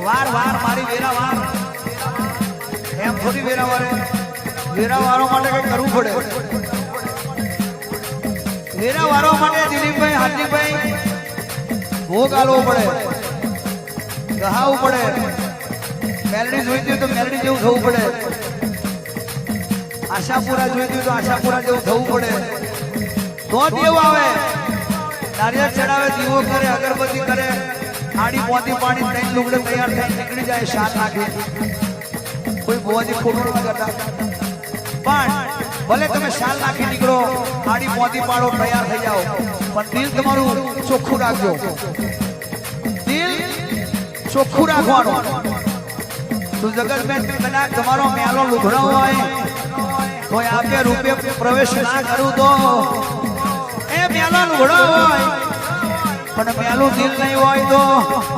વાર વાર મારી વેરાવાર એમ થોડી વેરાવારે વેરાવારો માટે કઈ કરવું પડે વેરાવારો માટે દિલીપભાઈ હાર્દિકભાઈ ભોગ આલવો પડે ગહાવું પડે મેલડી જોઈતી હોય તો મેલડી જેવું થવું પડે આશાપુરા જોઈતી હોય તો આશાપુરા જેવું થવું પડે તો દેવ આવે નારિયેળ ચડાવે દીવો કરે અગરબત્તી કરે આડી પોતી પાણી ત્રણ લુગડે તૈયાર થઈ નીકળી જાય શાન નાખી કોઈ ભોવાજી ખોટું ન કરતા પણ ભલે તમે શાલ નાખી નીકળો આડી પોતી પાડો તૈયાર થઈ જાઓ પણ દિલ તમારું ચોખ્ખું રાખજો દિલ ચોખ્ખું રાખવાનું તો જગત મેં કદાચ તમારો મેલો લુઘડો હોય તો આપે રૂપે પ્રવેશ ના કરું તો એ મેલો લુઘડો હોય પણ મેલું દિલ નહીં હોય તો